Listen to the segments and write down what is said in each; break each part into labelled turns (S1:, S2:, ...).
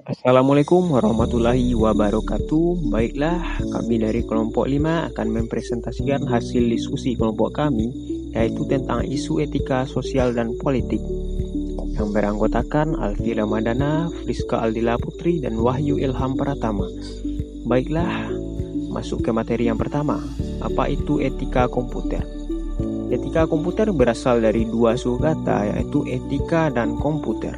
S1: Assalamualaikum warahmatullahi wabarakatuh. Baiklah, kami dari kelompok 5 akan mempresentasikan hasil diskusi kelompok kami, yaitu tentang isu etika sosial dan politik, yang beranggotakan Alfi Ramadana, Friska Aldila Putri, dan Wahyu Ilham Pratama. Baiklah, masuk ke materi yang pertama. Apa itu etika komputer? Etika komputer berasal dari dua suku kata, yaitu etika dan komputer.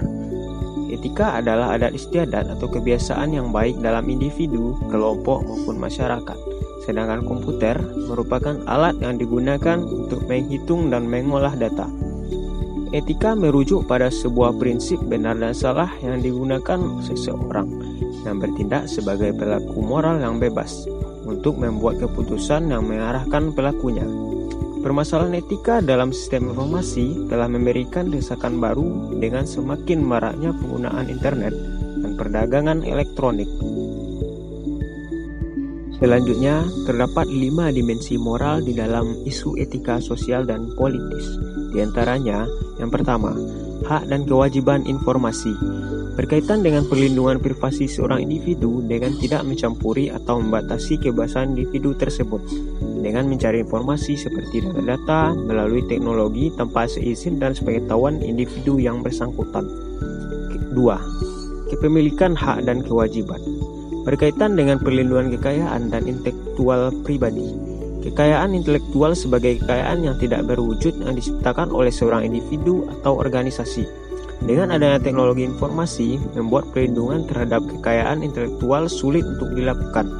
S1: Etika adalah adat istiadat atau kebiasaan yang baik dalam individu, kelompok maupun masyarakat. Sedangkan komputer merupakan alat yang digunakan untuk menghitung dan mengolah data. Etika merujuk pada sebuah prinsip benar dan salah yang digunakan seseorang yang bertindak sebagai pelaku moral yang bebas untuk membuat keputusan yang mengarahkan pelakunya. Permasalahan etika dalam sistem informasi telah memberikan desakan baru dengan semakin maraknya penggunaan internet dan perdagangan elektronik. Selanjutnya, terdapat 5 dimensi moral di dalam isu etika sosial dan politis. Di antaranya, yang pertama, hak dan kewajiban informasi. Berkaitan dengan perlindungan privasi seorang individu dengan tidak mencampuri atau membatasi kebebasan individu tersebut dengan mencari informasi seperti data-data melalui teknologi tanpa seizin dan sepengetahuan individu yang bersangkutan. 2. Kepemilikan hak dan kewajiban. Berkaitan dengan perlindungan kekayaan dan intelektual pribadi. Kekayaan intelektual sebagai kekayaan yang tidak berwujud yang diciptakan oleh seorang individu atau organisasi. Dengan adanya teknologi informasi, membuat perlindungan terhadap kekayaan intelektual sulit untuk dilakukan.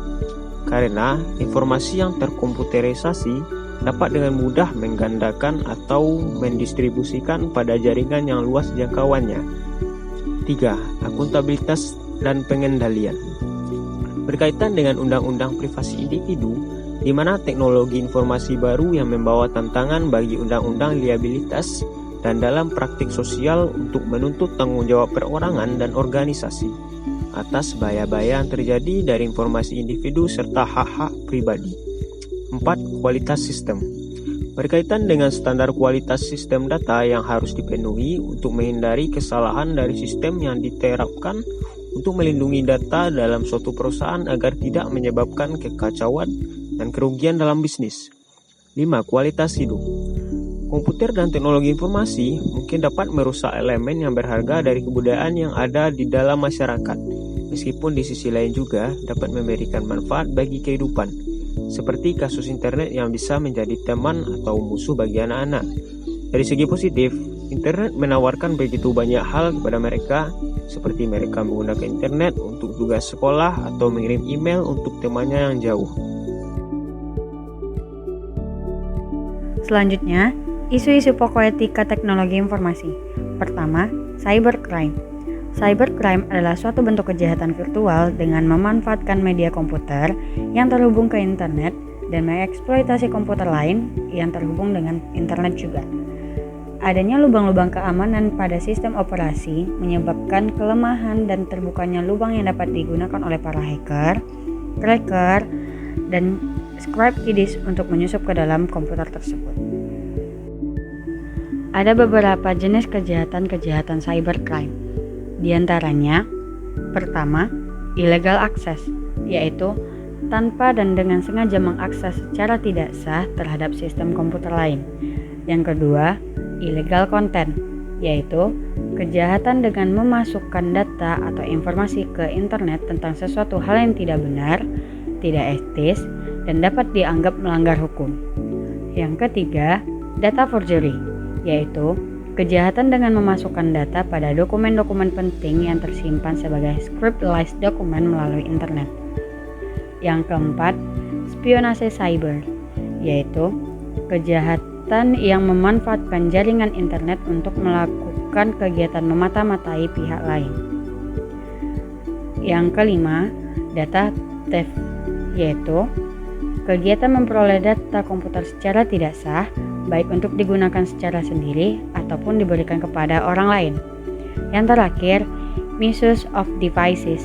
S1: Karena informasi yang terkomputerisasi dapat dengan mudah menggandakan atau mendistribusikan pada jaringan yang luas jangkauannya. 3. Akuntabilitas dan pengendalian. Berkaitan dengan undang-undang privasi individu, di mana teknologi informasi baru yang membawa tantangan bagi undang-undang liabilitas dan dalam praktik sosial untuk menuntut tanggung jawab perorangan dan organisasi atas bahaya-bahaya yang terjadi dari informasi individu serta hak-hak pribadi. 4. Kualitas sistem. Berkaitan dengan standar kualitas sistem data yang harus dipenuhi untuk menghindari kesalahan dari sistem yang diterapkan untuk melindungi data dalam suatu perusahaan agar tidak menyebabkan kekacauan dan kerugian dalam bisnis. 5. Kualitas hidup. Komputer dan teknologi informasi mungkin dapat merusak elemen yang berharga dari kebudayaan yang ada di dalam masyarakat, meskipun di sisi lain juga dapat memberikan manfaat bagi kehidupan, seperti kasus internet yang bisa menjadi teman atau musuh bagi anak-anak. Dari segi positif, internet menawarkan begitu banyak hal kepada mereka, seperti mereka menggunakan internet untuk tugas sekolah atau mengirim email untuk temannya yang jauh.
S2: Selanjutnya, isu-isu pokok etika teknologi informasi. Pertama, cybercrime. Cybercrime adalah suatu bentuk kejahatan virtual dengan memanfaatkan media komputer yang terhubung ke internet dan mengeksploitasi komputer lain yang terhubung dengan internet juga. Adanya lubang-lubang keamanan pada sistem operasi menyebabkan kelemahan dan terbukanya lubang yang dapat digunakan oleh para hacker, cracker, dan script kiddies untuk menyusup ke dalam komputer tersebut. Ada beberapa jenis kejahatan cybercrime. Di antaranya, pertama, illegal access, yaitu tanpa dan dengan sengaja mengakses secara tidak sah terhadap sistem komputer lain. Yang kedua, illegal content, yaitu kejahatan dengan memasukkan data atau informasi ke internet tentang sesuatu hal yang tidak benar, tidak etis, dan dapat dianggap melanggar hukum. Yang ketiga, data forgery, yaitu kejahatan dengan memasukkan data pada dokumen-dokumen penting yang tersimpan sebagai scriptalized dokumen melalui internet. Yang keempat, spionase cyber, yaitu kejahatan yang memanfaatkan jaringan internet untuk melakukan kegiatan memata-matai pihak lain. Yang kelima, data theft, yaitu kegiatan memperoleh data komputer secara tidak sah, baik untuk digunakan secara sendiri ataupun diberikan kepada orang lain. Yang terakhir, misuse of devices,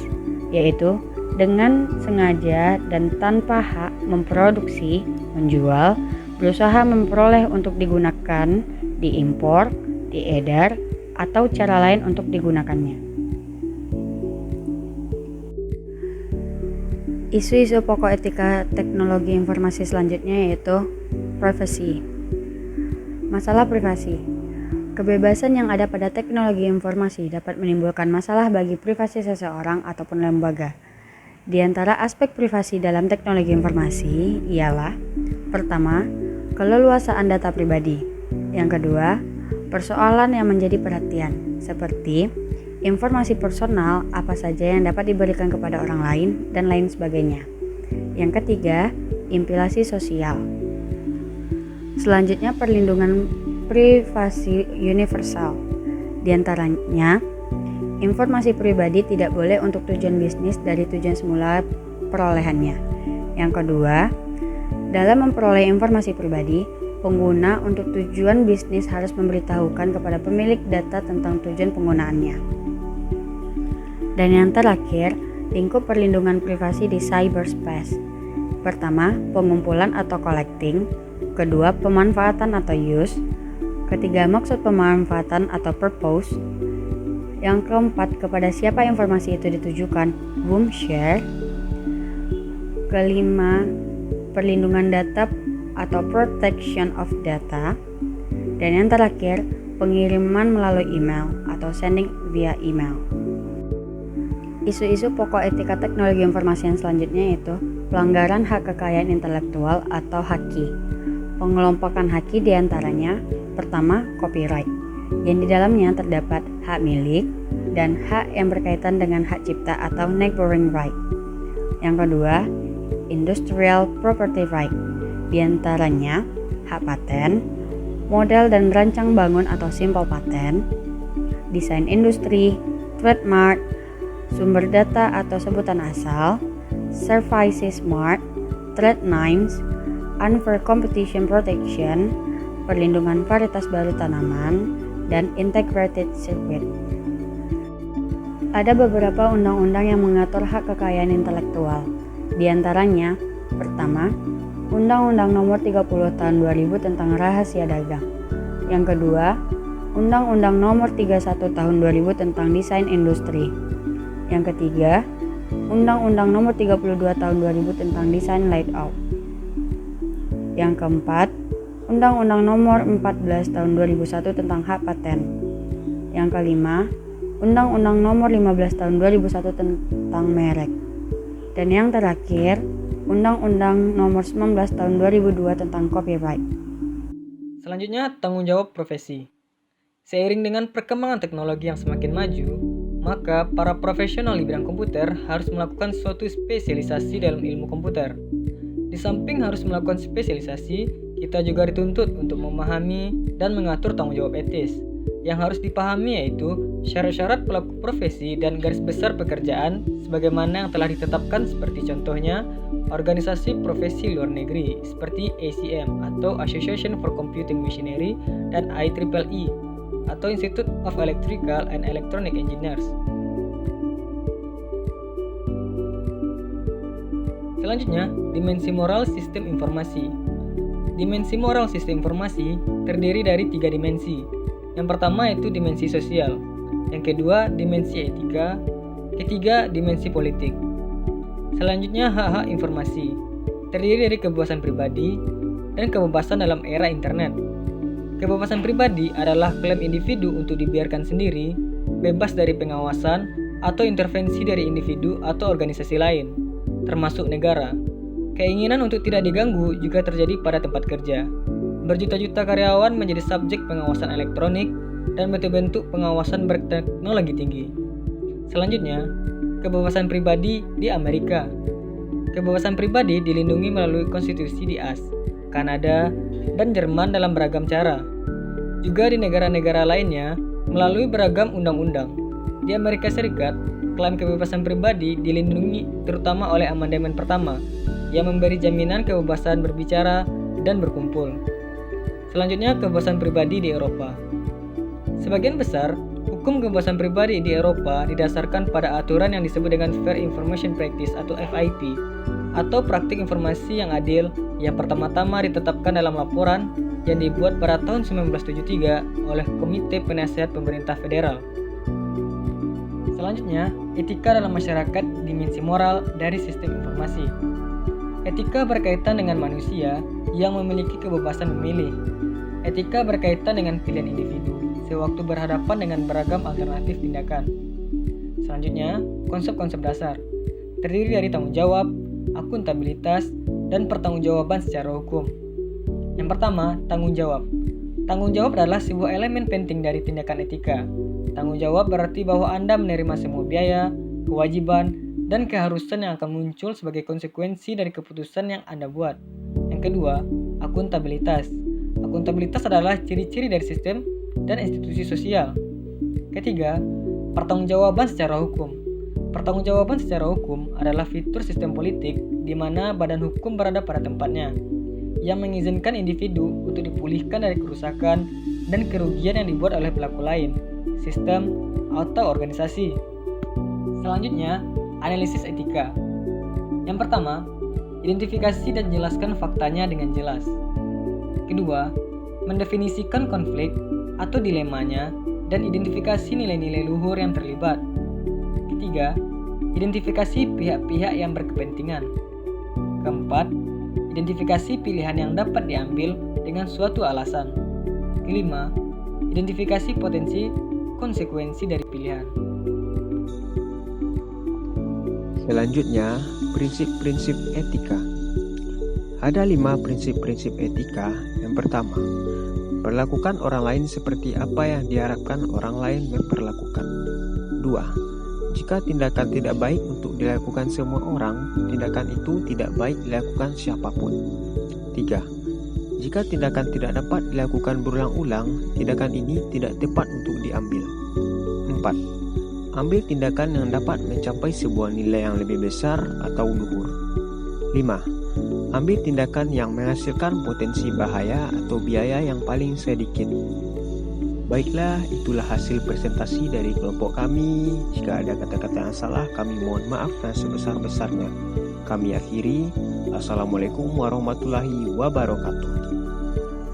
S2: yaitu dengan sengaja dan tanpa hak memproduksi, menjual, berusaha memperoleh untuk digunakan, diimpor, diedar, atau cara lain untuk digunakannya. Isu-isu pokok etika teknologi informasi selanjutnya yaitu privacy. Masalah privasi. Kebebasan yang ada pada teknologi informasi dapat menimbulkan masalah bagi privasi seseorang ataupun lembaga. Di antara aspek privasi dalam teknologi informasi ialah: pertama, keleluasaan data pribadi. Yang kedua, persoalan yang menjadi perhatian, seperti informasi personal apa saja yang dapat diberikan kepada orang lain dan lain sebagainya. Yang ketiga, implikasi sosial. Selanjutnya, perlindungan privasi universal. Di antaranya, informasi pribadi tidak boleh untuk tujuan bisnis dari tujuan semula perolehannya. Yang kedua, dalam memperoleh informasi pribadi, pengguna untuk tujuan bisnis harus memberitahukan kepada pemilik data tentang tujuan penggunaannya. Dan yang terakhir, lingkup perlindungan privasi di cyberspace. Pertama, pengumpulan atau collecting. Kedua, pemanfaatan atau use. Ketiga, maksud pemanfaatan atau purpose. Yang keempat, kepada siapa informasi itu ditujukan, whom share. Kelima, perlindungan data atau protection of data. Dan yang terakhir, pengiriman melalui email atau sending via email. Isu-isu pokok etika teknologi informasi yang selanjutnya yaitu pelanggaran hak kekayaan intelektual atau haki. Pengelompokan haki diantaranya: pertama, copyright, yang di dalamnya terdapat hak milik dan hak yang berkaitan dengan hak cipta atau neighboring right. Yang kedua, industrial property right, diantaranya hak paten, model dan rancang bangun atau simple patent, desain industri, trademark, sumber data atau sebutan asal, services mark, trade names, unfair competition protection, perlindungan varietas baru tanaman, dan integrated circuit. Ada beberapa undang-undang yang mengatur hak kekayaan intelektual. Di antaranya, pertama, Undang-Undang Nomor 30 Tahun 2000 tentang Rahasia Dagang. Yang kedua, Undang-Undang Nomor 31 Tahun 2000 tentang Desain Industri. Yang ketiga, Undang-Undang Nomor 32 Tahun 2000 tentang Desain Layout. Yang keempat, Undang-Undang Nomor 14 Tahun 2001 tentang Hak Paten. Yang kelima, Undang-Undang Nomor 15 Tahun 2001 tentang Merek. Dan yang terakhir, Undang-Undang Nomor 19 Tahun 2002 tentang Copyright.
S3: Selanjutnya, tanggung jawab profesi. Seiring dengan perkembangan teknologi yang semakin maju, maka para profesional di bidang komputer harus melakukan suatu spesialisasi dalam ilmu komputer. Di samping harus melakukan spesialisasi, kita juga dituntut untuk memahami dan mengatur tanggung jawab etis. Yang harus dipahami yaitu syarat-syarat pelaku profesi dan garis besar pekerjaan sebagaimana yang telah ditetapkan, seperti contohnya organisasi profesi luar negeri seperti ACM atau Association for Computing Machinery dan IEEE atau Institute of Electrical and Electronic Engineers. Selanjutnya, dimensi moral sistem informasi. Dimensi moral sistem informasi terdiri dari 3 dimensi. Yang pertama yaitu dimensi sosial, yang kedua dimensi etika, ketiga dimensi politik. Selanjutnya, hak-hak informasi terdiri dari kebebasan pribadi dan kebebasan dalam era internet. Kebebasan pribadi adalah klaim individu untuk dibiarkan sendiri, bebas dari pengawasan atau intervensi dari individu atau organisasi lain, termasuk negara. Keinginan untuk tidak diganggu juga terjadi pada tempat kerja. Berjuta-juta karyawan menjadi subjek pengawasan elektronik dan bentuk-bentuk pengawasan berteknologi tinggi. Selanjutnya, kebebasan pribadi di Amerika. Kebebasan pribadi dilindungi melalui konstitusi di AS, Kanada, dan Jerman dalam beragam cara. Juga di negara-negara lainnya melalui beragam undang-undang. Di Amerika Serikat, klaim kebebasan pribadi dilindungi terutama oleh amandemen pertama yang memberi jaminan kebebasan berbicara dan berkumpul. Selanjutnya, kebebasan pribadi di Eropa. Sebagian besar hukum kebebasan pribadi di Eropa didasarkan pada aturan yang disebut dengan Fair Information Practice atau FIP, atau praktik informasi yang adil yang pertama-tama ditetapkan dalam laporan yang dibuat pada tahun 1973 oleh Komite Penasehat Pemerintah Federal. Selanjutnya, etika dalam masyarakat, dimensi moral dari sistem informasi. Etika berkaitan dengan manusia yang memiliki kebebasan memilih. Etika berkaitan dengan pilihan individu sewaktu berhadapan dengan beragam alternatif tindakan. Selanjutnya, konsep-konsep dasar terdiri dari tanggung jawab, akuntabilitas, dan pertanggungjawaban secara hukum. Yang pertama, tanggung jawab. Tanggung jawab adalah sebuah elemen penting dari tindakan etika. Tanggung jawab berarti bahwa Anda menerima semua biaya, kewajiban, dan keharusan yang akan muncul sebagai konsekuensi dari keputusan yang Anda buat. Yang kedua, akuntabilitas. Akuntabilitas adalah ciri-ciri dari sistem dan institusi sosial. Ketiga, pertanggungjawaban secara hukum. Pertanggungjawaban secara hukum adalah fitur sistem politik di mana badan hukum berada pada tempatnya, yang mengizinkan individu untuk dipulihkan dari kerusakan dan kerugian yang dibuat oleh pelaku lain, sistem, atau organisasi. Selanjutnya, analisis etika. Yang pertama, identifikasi dan jelaskan faktanya dengan jelas. Kedua, mendefinisikan konflik atau dilemanya dan identifikasi nilai-nilai luhur yang terlibat. Ketiga, identifikasi pihak-pihak yang berkepentingan. Keempat, identifikasi pilihan yang dapat diambil dengan suatu alasan. Kelima, identifikasi potensi konsekuensi dari pilihan.
S1: Selanjutnya, prinsip-prinsip etika. Ada 5 prinsip-prinsip etika. Yang pertama, perlakukan orang lain seperti apa yang diharapkan orang lain memperlakukan. 2. Jika tindakan tidak baik untuk dilakukan semua orang, tindakan itu tidak baik dilakukan siapapun. 3. Jika tindakan tidak dapat dilakukan berulang-ulang, tindakan ini tidak tepat untuk diambil. 4. Ambil tindakan yang dapat mencapai sebuah nilai yang lebih besar atau luhur. 5. Ambil tindakan yang menghasilkan potensi bahaya atau biaya yang paling sedikit. Baiklah, itulah hasil presentasi dari kelompok kami. Jika ada kata-kata yang salah, kami mohon maaf dan sebesar-besarnya. Kami akhiri. Assalamualaikum warahmatullahi wabarakatuh.